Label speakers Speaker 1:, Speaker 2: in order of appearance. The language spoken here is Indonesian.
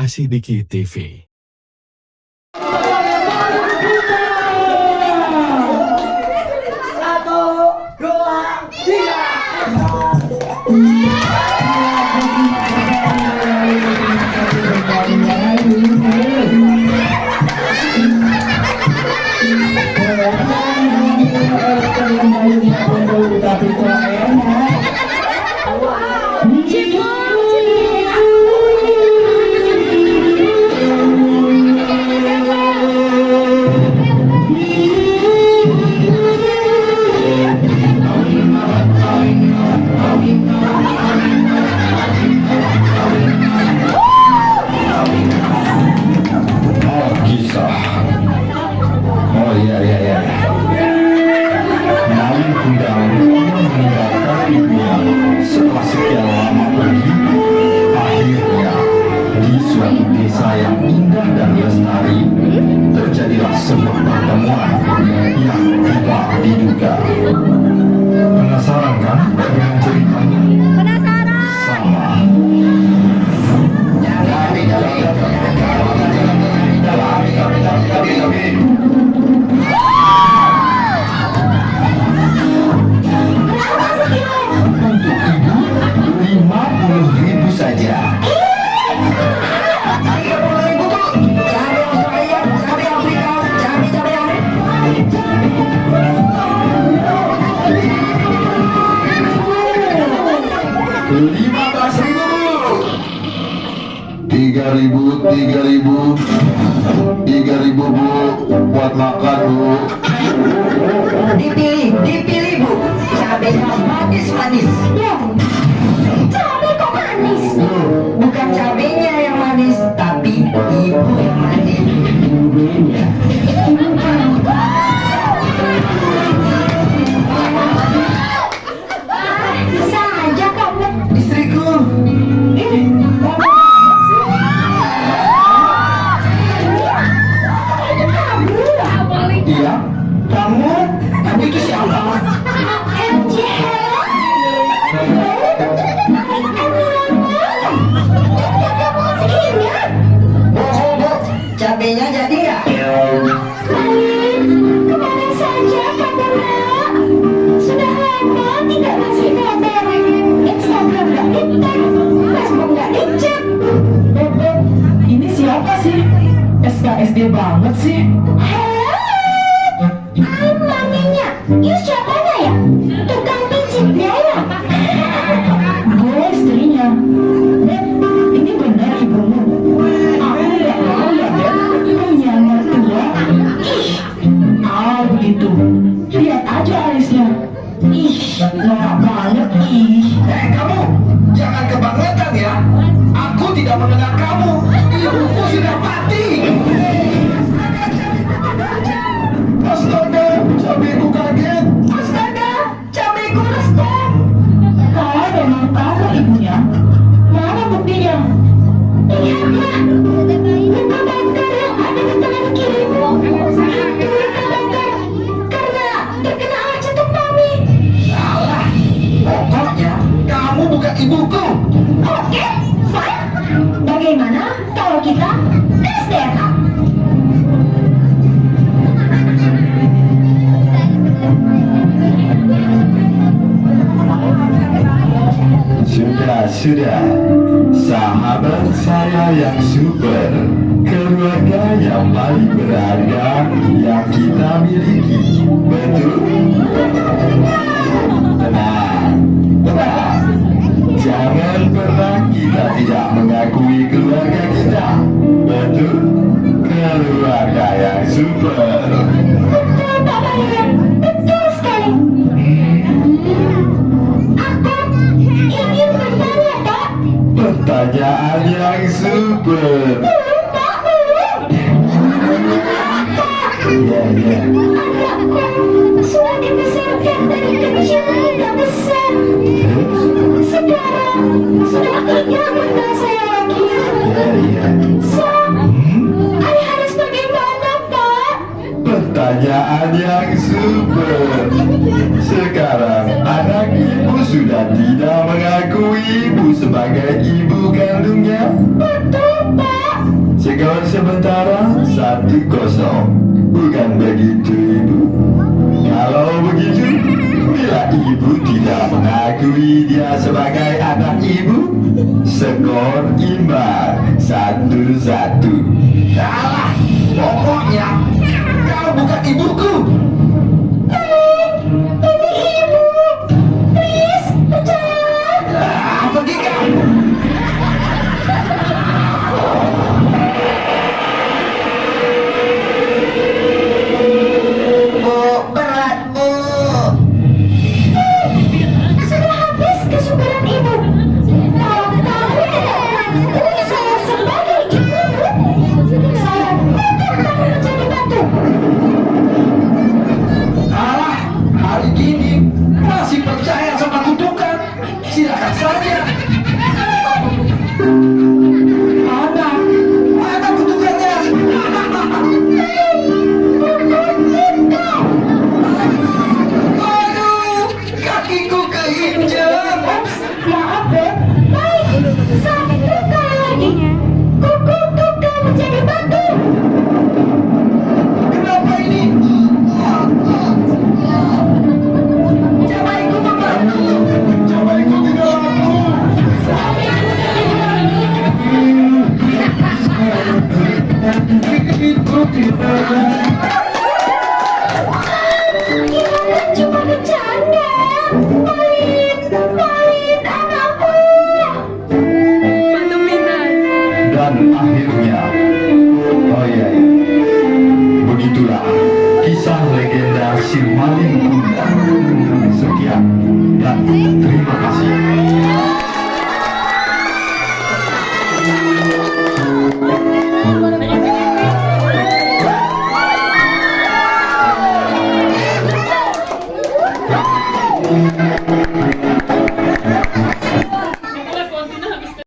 Speaker 1: Asidiki TV.
Speaker 2: Satu, dua, tiga.
Speaker 3: Setelah sekian lama berhidup, akhirnya di suatu desa yang indah dan lestari terjadilah sebuah pertemuan yang tidak diduga. Penasaran kan dengan ceritanya?
Speaker 4: Penasaran?
Speaker 3: Sama. Untuk ibu 50.000 saja. Tiga ribu bu, buat makan bu.
Speaker 2: Dipilih bu. Cabenya manis.
Speaker 4: Cabai kok manis?
Speaker 2: Bukan cabenya yang manis, tapi ibu yang manis.
Speaker 4: Bisa aja kamu.
Speaker 2: Istriku.
Speaker 3: Iya,
Speaker 2: Kamu itu siapa?
Speaker 4: MJ.
Speaker 2: Bohong bu. Cabenya jadi nggak?
Speaker 4: Kemarin saja kata Mela sudah lama tidak ngasih kabar. Instagram nggak dicek, Facebook nggak dicek.
Speaker 2: Ini siapa sih? SKSD banget sih.
Speaker 4: Halo, maminya. You siapanya ya? Tukang pijitnya ya?
Speaker 2: Gue istrinya. Ini benar ibumu? Aku nggak tahu ya, Dad. Punya mertua. Begitu. Lihat aja alisnya. Norak banget.
Speaker 3: kamu jangan kebangetan ya. Aku tidak mengenal kamu. Ibuku sudah mati. Astaga, cabeku kaget.
Speaker 4: Astaga, cabai restek.
Speaker 2: Kalau memang kamu ibunya, mana buktinya?
Speaker 4: Lihatlah, luka bakar yang ada di tangan kirimu. Itu luka bakar karena terkena alat jantung mami.
Speaker 3: Salah. Pokoknya kamu bukan ibuku.
Speaker 4: Oke, fine. Bagaimana kalau kita tes DNA?
Speaker 3: Sudah, sahabat saya yang super, keluarga yang paling berharga yang kita miliki, betul? Tenang, jangan pernah kita tidak mengakui keluarga kita, betul? Keluarga yang super.
Speaker 4: Betul, Pak Mayor. Betul sekali. Aku ingin bertanya, Pak.
Speaker 3: Pertanyaan yang super.
Speaker 4: Belum, Pak, belum.
Speaker 3: Ya.
Speaker 4: Anakku sudah dibesarkan dari kecil hingga besar. Sekarang sudah tidak mengenal saya lagi.
Speaker 3: Ya.
Speaker 4: So, I harus bagaimana, Pak?
Speaker 3: Pertanyaan yang super. Sekarang anak ibu sudah tidak mengakui ibu sebagai ibu kandungnya.
Speaker 4: Betul, Pak.
Speaker 3: Skor sementara 1-0. Bukan begitu, Ibu? Kalau begitu, bila Ibu tidak mengakui dia sebagai anak Ibu, skor imbang 1-1. Alah, pokoknya kau bukan ibuku.
Speaker 4: Ini ibu. Please, percaya.
Speaker 3: Pergi kau.
Speaker 2: Bu, berat bu.
Speaker 4: Sudah habis kesukaran ibu. Tapi saya sebagai ibu, saya tidak akan menjadi batu.
Speaker 3: Alah, hari gini masih percaya sama kutukan. Silakan saja. Mana kutukannya? Aduh, kakiku keinjak.
Speaker 4: Maaf, Beb. Baik, satu kali lagi. Kuku tukar menjadi batu.
Speaker 3: Kenapa ini? Jabaiku membantu. Jabaiku tidak mampu.
Speaker 4: Gimana cuma bercanda? Paling anakku.
Speaker 3: Dan akhirnya, oh iya, begitulah kisah legenda si maling kundang. Sekian dan terima kasih.